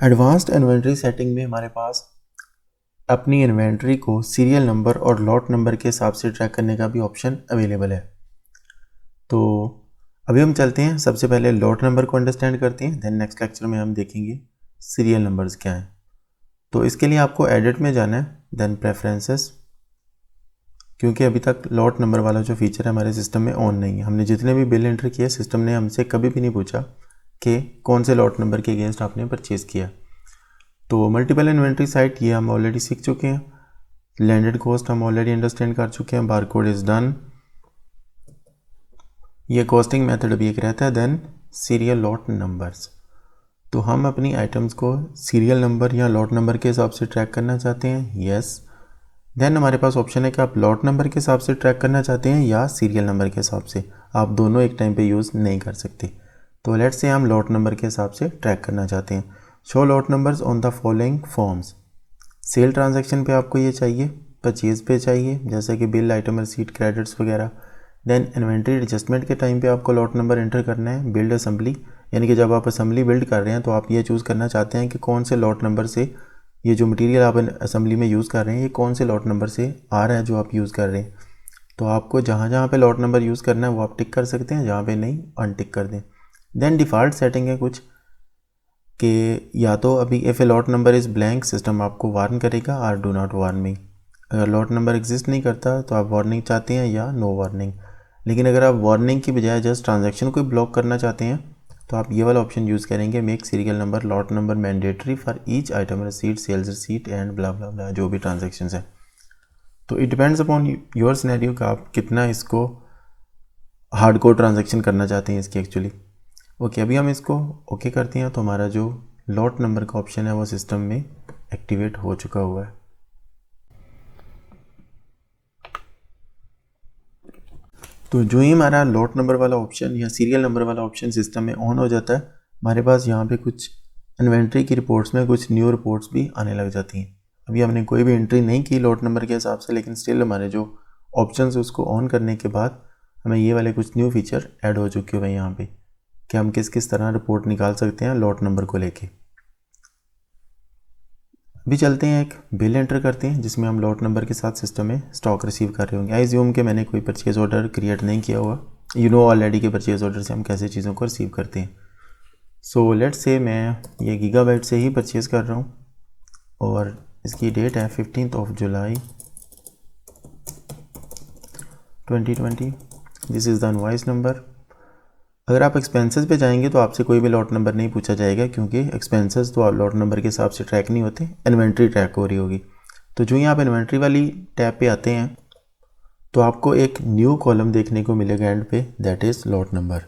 Advanced inventory setting में हमारे पास अपनी इन्वेंट्री को सीरियल नंबर और लॉट नंबर के हिसाब से ट्रैक करने का भी ऑप्शन अवेलेबल है। तो अभी हम चलते हैं, सबसे पहले लॉट नंबर को अंडरस्टैंड करते हैं, देन नेक्स्ट लेक्चर में हम देखेंगे सीरियल नंबर्स क्या हैं। तो इसके लिए आपको एडिट में जाना है, देन प्रेफरेंसेस, क्योंकि अभी तक लॉट नंबर वाला जो फीचर है हमारे सिस्टम में ऑन नहीं है। हमने जितने भी बिल एंट्री किए, सिस्टम ने हमसे कभी भी नहीं पूछा कि कौन से लॉट नंबर के अगेंस्ट आपने परचेज़ किया। तो मल्टीपल इन्वेंट्री साइट ये हम ऑलरेडी सीख चुके हैं। लैंडेड कॉस्ट हम ऑलरेडी अंडरस्टैंड कर चुके हैं। बारकोड इज़ डन, ये कॉस्टिंग मेथड भी एक रहता है। देन सीरियल लॉट नंबर्स, तो हम अपनी आइटम्स को सीरियल नंबर या लॉट नंबर के हिसाब से ट्रैक करना चाहते हैं, यस। देन हमारे पास ऑप्शन है कि आप लॉट नंबर के हिसाब से ट्रैक करना चाहते हैं या सीरियल नंबर के हिसाब से। आप दोनों एक टाइम पे यूज़ नहीं कर सकते। तो लेट्स से हम लॉट नंबर के हिसाब से ट्रैक करना चाहते हैं। Show lot numbers on the following forms. Sale transaction पे आपको ये चाहिए, परचेज पे चाहिए जैसे कि बिल, आइटम रिसीट, क्रेडिट्स वगैरह। देन इन्वेंट्री एडजस्टमेंट के टाइम पे आपको लॉट नंबर एंटर करना है। बिल्ड असेंबली, यानी कि जब आप असेंबली बिल्ड कर रहे हैं तो आप ये चूज़ करना चाहते हैं कि कौन से लॉट नंबर से ये जो मटेरियल आप असेंबली में यूज़ कर रहे हैं ये कौन से लॉट नंबर से आ रहा है जो आप यूज़ कर रहे हैं। तो आपको जहाँ जहाँ पे लॉट नंबर यूज़ करना है वो आप टिक कर सकते हैं, जहाँ पे नहीं अनटिक कर दें। देन डिफ़ॉल्ट सेटिंग है कुछ कि या तो अभी if a lot number is blank, system आपको वार्न करेगा, और डू नॉट वार्न मी। अगर लॉट नंबर एग्जिस्ट नहीं करता तो आप वार्निंग चाहते हैं या नो वार्निंग। लेकिन अगर आप वार्निंग की बजाय जस्ट ट्रांजैक्शन को ब्लॉक करना चाहते हैं तो आप ये वाला ऑप्शन यूज़ करेंगे, make serial number lot number mandatory for each item receipt, sales receipt and blah blah blah, जो भी ट्रांजेक्शन्स हैं। तो it depends upon your scenario का आप कितना इसको हार्डकोर ट्रांजैक्शन करना चाहते हैं इसकी एक्चुअली। ओके, अभी हम इसको ओके करते हैं तो हमारा जो लॉट नंबर का ऑप्शन है वो सिस्टम में एक्टिवेट हो चुका हुआ है। तो जो ही हमारा लॉट नंबर वाला ऑप्शन या सीरियल नंबर वाला ऑप्शन सिस्टम में ऑन हो जाता है, हमारे पास यहाँ पे कुछ इन्वेंट्री की रिपोर्ट्स में कुछ न्यू रिपोर्ट्स भी आने लग जाती हैं। अभी हमने कोई भी एंट्री नहीं की लॉट नंबर के हिसाब से, लेकिन स्टिल हमारे जो ऑप्शन है उसको ऑन करने के बाद हमें ये वाले कुछ न्यू फीचर ऐड हो चुके हुए हैं यहाँ पे कि हम किस किस तरह रिपोर्ट निकाल सकते हैं लॉट नंबर को लेके। अभी चलते हैं, एक बिल एंटर करते हैं जिसमें हम लॉट नंबर के साथ सिस्टम में स्टॉक रिसीव कर रहे होंगे। आई ज्यूम के मैंने कोई परचेज ऑर्डर क्रिएट नहीं किया हुआ, यू नो ऑलरेडी के परचेज ऑर्डर से हम कैसे चीज़ों को रिसीव करते हैं। सो लेट्स से मैं ये गीगाबाइट से ही परचेज़ कर रहा हूँ और इसकी डेट है 15 जुलाई 2020। This is the invoice number. अगर आप एक्सपेंसेस पे जाएंगे तो आपसे कोई भी लॉट नंबर नहीं पूछा जाएगा, क्योंकि एक्सपेंसेस तो आप लॉट नंबर के हिसाब से ट्रैक नहीं होते, इन्वेंट्री ट्रैक हो रही होगी। तो जो ही आप इन्वेंट्री वाली टैब पे आते हैं तो आपको एक न्यू कॉलम देखने को मिलेगा एंड पे, that is lot number.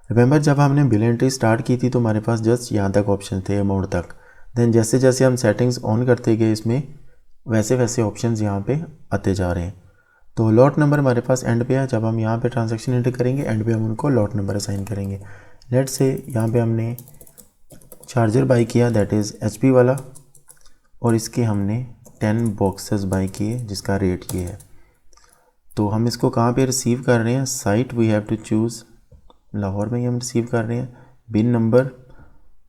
Remember जब हमने बिल एंट्री स्टार्ट की थी तो हमारे पास जस्ट यहाँ तक ऑप्शन थे, अमाउंट तक। देन जैसे जैसे हम सेटिंग्स ऑन करते गए इसमें वैसे वैसे ऑप्शन यहाँ पे आते जा रहे हैं। तो लॉट नंबर हमारे पास एंड पे है, जब हम यहाँ पे ट्रांजैक्शन एंटर करेंगे एंड पे हम उनको लॉट नंबर असाइन करेंगे। लेट्स से यहाँ पे हमने चार्जर बाई किया, दैट इज़ HP वाला, और इसके हमने 10 बॉक्सेस बाई किए जिसका रेट ये है। तो हम इसको कहाँ पे रिसीव कर रहे हैं, site we have to choose, Lahore में ही हम रिसीव कर रहे हैं। बिन नंबर,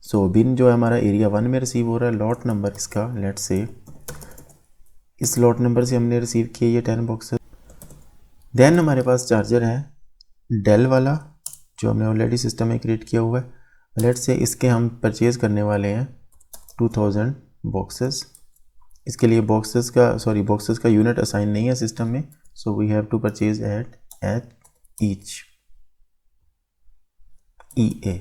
सो बिन जो है हमारा एरिया 1 में रिसीव हो रहा है। लॉट नंबर इसका लेट्स से इस लॉट नंबर से हमने रिसीव किए ये 10 बॉक्सेस। देन हमारे पास चार्जर है डेल वाला जो हमने ऑलरेडी सिस्टम में क्रिएट किया हुआ है। लेट्स से इसके हम परचेज़ करने वाले हैं 2000 बॉक्सेस। इसके लिए बॉक्सेस का यूनिट असाइन नहीं है सिस्टम में, so we have to purchase at each EA।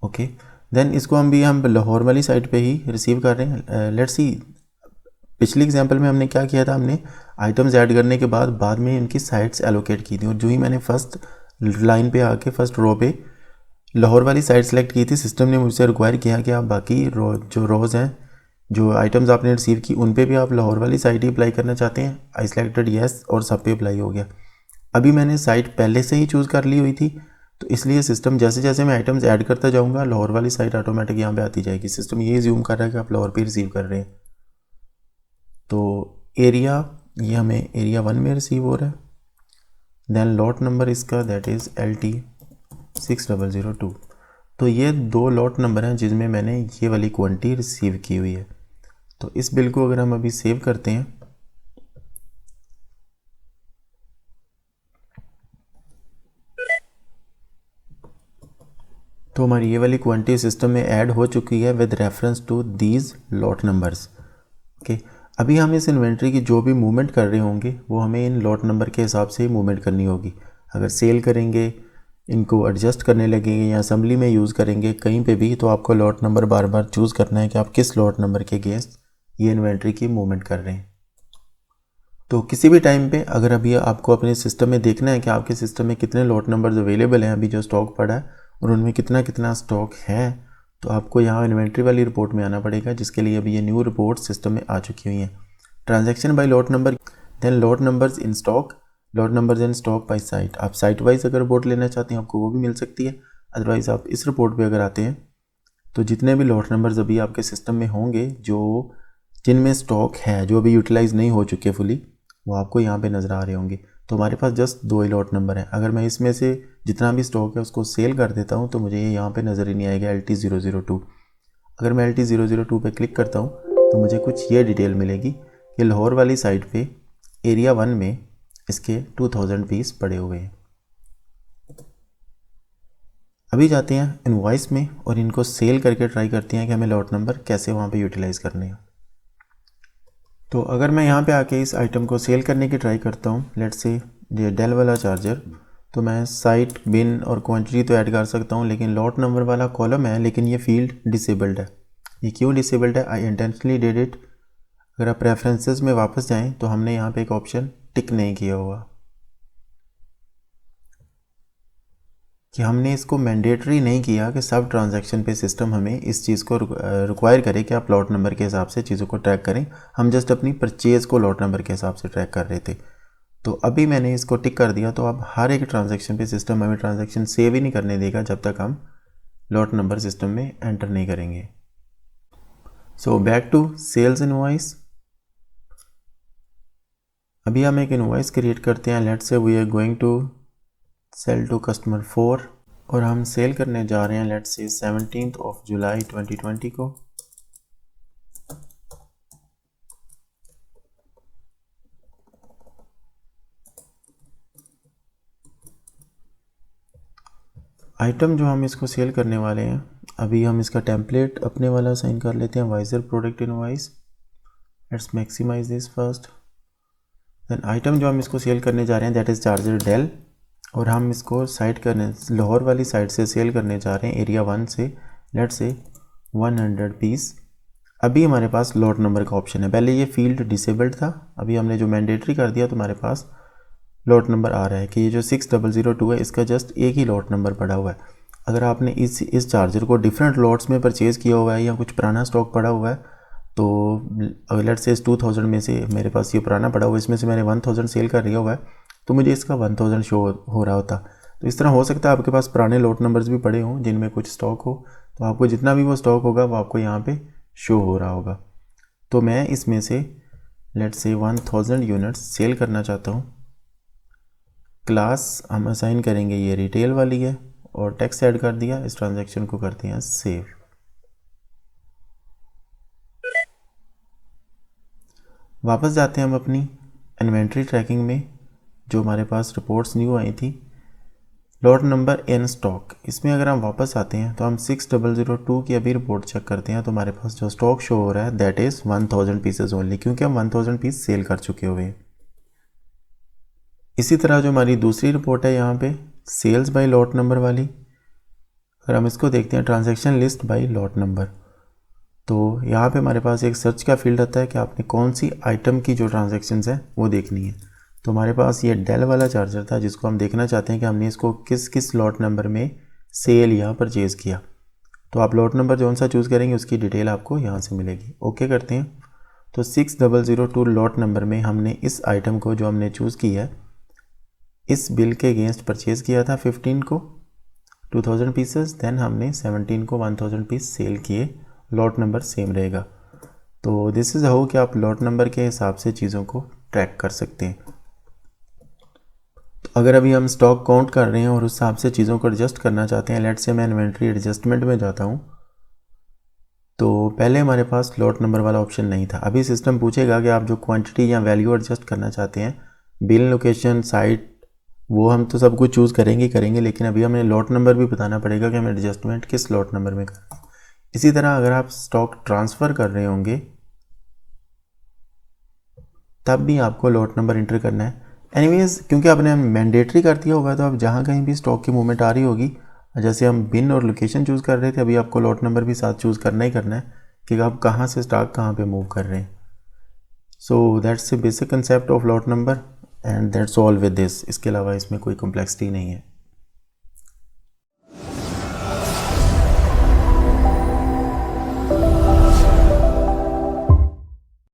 Okay, then इसको हम लाहौर वाली साइट पे ही रिसीव कर रहे हैं। लेट्स सी, पिछली एग्जांपल में हमने क्या किया था, हमने आइटम्स ऐड करने के बाद में इनकी साइट्स एलोकेट की थी, और जो ही मैंने फर्स्ट लाइन पे आके फर्स्ट रो पे लाहौर वाली साइट सेलेक्ट की थी, सिस्टम ने मुझसे रिक्वायर किया कि आप बाकी जो रोज़ हैं, जो आइटम्स आपने रिसीव की, उन पे भी आप लाहौर वाली साइट ही अप्लाई करना चाहते हैं। आई सिलेक्टेड येस और सब पे अप्लाई हो गया। अभी मैंने साइट पहले से ही चूज़ कर ली हुई थी, तो इसलिए सिस्टम जैसे जैसे मैं आइटम्स ऐड करता जाऊँगा लाहौर वाली साइट ऑटोमेटिक यहाँ पे आती जाएगी। सिस्टम ये ज्यूम कर रहा है कि आप लाहौर पे रिसीव कर रहे हैं। तो एरिया ये हमें एरिया 1 में रिसीव हो रहा है। देन लॉट नंबर इसका दैट इज़ LT 6002। तो ये 2 लॉट नंबर हैं जिसमें मैंने ये वाली क्वांटिटी रिसीव की हुई है। तो इस बिल को अगर हम अभी सेव करते हैं तो हमारी ये वाली क्वांटिटी सिस्टम में ऐड हो चुकी है with reference to these lot numbers. Okay, अभी हम इस इन्वेंट्री की जो भी मूवमेंट कर रहे होंगे वो हमें इन लॉट नंबर के हिसाब से ही मूवमेंट करनी होगी। अगर सेल करेंगे, इनको एडजस्ट करने लगेंगे या असेंबली में यूज़ करेंगे कहीं पे भी, तो आपको लॉट नंबर बार बार चूज़ करना है कि आप किस लॉट नंबर के अगेंस्ट ये इन्वेंट्री की मूवमेंट कर रहे हैं। तो किसी भी टाइम पे अगर अभी आपको अपने सिस्टम में देखना है कि आपके सिस्टम में कितने लॉट नंबर्स अवेलेबल हैं अभी जो स्टॉक पड़ा है और उनमें कितना कितना स्टॉक है, तो आपको यहाँ इन्वेंट्री वाली रिपोर्ट में आना पड़ेगा, जिसके लिए अभी ये न्यू रिपोर्ट सिस्टम में आ चुकी हुई हैं। Transaction by lot number, then lot numbers in stock, lot numbers in stock by site. आप साइट वाइज अगर रिपोर्ट लेना चाहते हैं आपको वो भी मिल सकती है, अदरवाइज आप इस रिपोर्ट पे अगर आते हैं तो जितने भी लॉट नंबर्स अभी आपके सिस्टम में होंगे जो जिनमें स्टॉक है जो अभी यूटिलाइज़ नहीं हो चुके फुली, वो आपको यहाँ पे नज़र आ रहे होंगे। तो हमारे पास जस्ट 2 ही लॉट नंबर हैं। अगर मैं इसमें से जितना भी स्टॉक है उसको सेल कर देता हूँ तो मुझे ये यहाँ पे नज़र ही नहीं आएगा LT002। अगर मैं LT002 पे क्लिक करता हूँ तो मुझे कुछ ये डिटेल मिलेगी कि लाहौर वाली साइड पे एरिया 1 में इसके 2000 पीस पड़े हुए हैं। अभी जाते हैं इनवॉइस में और इनको सेल करके ट्राई करते हैं कि हमें लॉट नंबर कैसे वहाँ पे यूटिलाइज़ करने हैं। तो अगर मैं यहाँ पे आके इस आइटम को सेल करने की ट्राई करता हूँ, लेट्स से ये डेल वाला चार्जर, तो मैं साइट, बिन और क्वांटिटी तो ऐड कर सकता हूँ, लेकिन लॉट नंबर वाला कॉलम है लेकिन ये फील्ड डिसेबल्ड है। ये क्यों डिसेबल्ड है? आई इंटेंशनली डिड इट। अगर आप प्रेफरेंसेस में वापस जाएँ तो हमने यहाँ पे एक ऑप्शन टिक नहीं किया हुआ कि हमने इसको मैंडेटरी नहीं किया कि सब ट्रांजैक्शन पे सिस्टम हमें इस चीज़ को रिक्वायर करे कि आप लॉट नंबर के हिसाब से चीज़ों को ट्रैक करें। हम जस्ट अपनी परचेज़ को लॉट नंबर के हिसाब से ट्रैक कर रहे थे। तो अभी मैंने इसको टिक कर दिया, तो अब हर एक ट्रांजैक्शन पे सिस्टम हमें ट्रांजैक्शन सेव ही नहीं करने देगा जब तक हम लॉट नंबर सिस्टम में एंटर नहीं करेंगे। So back to sales invoice. अभी हम एक इनवॉइस क्रिएट करते हैं। Let's say we are going to sell to customer 4 और हम सेल करने जा रहे हैं लेट्स से 17 जुलाई 2020 को। आइटम जो हम इसको सेल करने वाले हैं, अभी हम इसका टेम्पलेट अपने वाला असाइन कर लेते हैं, wiser product invoice. Let's maximise this first. Then item जो हम इसको सेल करने जा रहे हैं दैट इज़ चार्जर डेल, और हम इसको साइट करने लाहौर वाली साइड से सेल करने जा रहे हैं एरिया 1 से, लेट्स से 100 पीस। अभी हमारे पास लॉट नंबर का ऑप्शन है। पहले ये फील्ड डिसेबल्ड था, अभी हमने जो मैंडेटरी कर दिया तो हमारे पास लॉट नंबर आ रहा है कि ये जो 6002 है इसका जस्ट एक ही लॉट नंबर पड़ा हुआ है। अगर आपने इस चार्जर को डिफरेंट लॉट्स में परचेज़ किया हुआ है या कुछ पुराना स्टॉक पड़ा हुआ है, तो अगर लेट्स से इस 2000 में से मेरे पास ये पुराना पड़ा हुआ है, इसमें से मैंने 1000 सेल कर दिया हुआ है, तो मुझे इसका 1000 शो हो रहा होता। तो इस तरह हो सकता है आपके पास पुराने लॉट नंबर्स भी पड़े हों जिनमें कुछ स्टॉक हो, तो आपको जितना भी वो स्टॉक होगा वो आपको यहाँ पे शो हो रहा होगा। तो मैं इसमें से लेट्स से 1000 यूनिट्स सेल करना चाहता हूँ। क्लास हम असाइन करेंगे ये रिटेल वाली है और टैक्स ऐड कर दिया। इस ट्रांजैक्शन को करते हैं सेव। वापस जाते हैं हम अपनी इन्वेंट्री ट्रैकिंग में, जो हमारे पास रिपोर्ट्स न्यू आई थी, लॉट नंबर इन स्टॉक। इसमें अगर हम वापस आते हैं तो हम 6002 की अभी रिपोर्ट चेक करते हैं, तो हमारे पास जो स्टॉक शो हो रहा है दैट इज़ 1000 पीसेज ओनली, क्योंकि हम 1000 पीस सेल कर चुके हुए हैं। इसी तरह जो हमारी दूसरी रिपोर्ट है यहाँ पे सेल्स बाय लॉट नंबर वाली, अगर हम इसको देखते हैं transaction list by lot number, तो यहाँ पे हमारे पास एक सर्च का फील्ड आता है कि आपने कौन सी आइटम की जो ट्रांजैक्शंस है वो देखनी है। तो हमारे पास ये डेल वाला चार्जर था जिसको हम देखना चाहते हैं कि हमने इसको किस किस लॉट नंबर में सेल या परचेज़ किया। तो आप लॉट नंबर जौन सा चूज़ करेंगे उसकी डिटेल आपको यहाँ से मिलेगी। ओके करते हैं। तो 6002 लॉट नंबर में हमने इस आइटम को जो हमने चूज़ किया है इस बिल के अगेंस्ट परचेज़ किया था 15 को 2000 पीसेस, देन हमने 17 को 1000 पीस सेल किए, लॉट नंबर सेम रहेगा। तो दिस इज़ हाउ कि आप लॉट नंबर के हिसाब से चीज़ों को ट्रैक कर सकते हैं। तो अगर अभी हम स्टॉक काउंट कर रहे हैं और उस हिसाब से चीज़ों को एडजस्ट करना चाहते हैं, लेट्स से मैं इन्वेंट्री एडजस्टमेंट में जाता हूँ, तो पहले हमारे पास लॉट नंबर वाला ऑप्शन नहीं था। अभी सिस्टम पूछेगा कि आप जो क्वांटिटी या वैल्यू एडजस्ट करना चाहते हैं, बिल लोकेशन साइट, वो हम तो सब कुछ चूज़ करेंगे, लेकिन अभी हमें लॉट नंबर भी बताना पड़ेगा कि हम एडजस्टमेंट किस लॉट नंबर में कर रहे हैं। इसी तरह अगर आप स्टॉक ट्रांसफ़र कर रहे होंगे तब भी आपको लॉट नंबर इंटर करना है। एनीवेज, क्योंकि आपने मैंडेटरी कर दिया होगा, तो अब जहाँ कहीं भी स्टॉक की मूवमेंट आ रही होगी, जैसे हम बिन और लोकेशन चूज़ कर रहे थे, अभी आपको लॉट नंबर भी साथ चूज़ करना ही करना है कि आप कहाँ से स्टॉक कहाँ पे मूव कर रहे हैं। So that's the basic concept of lot number and that's all with this. इसके अलावा इसमें कोई कॉम्प्लेक्सिटी नहीं है।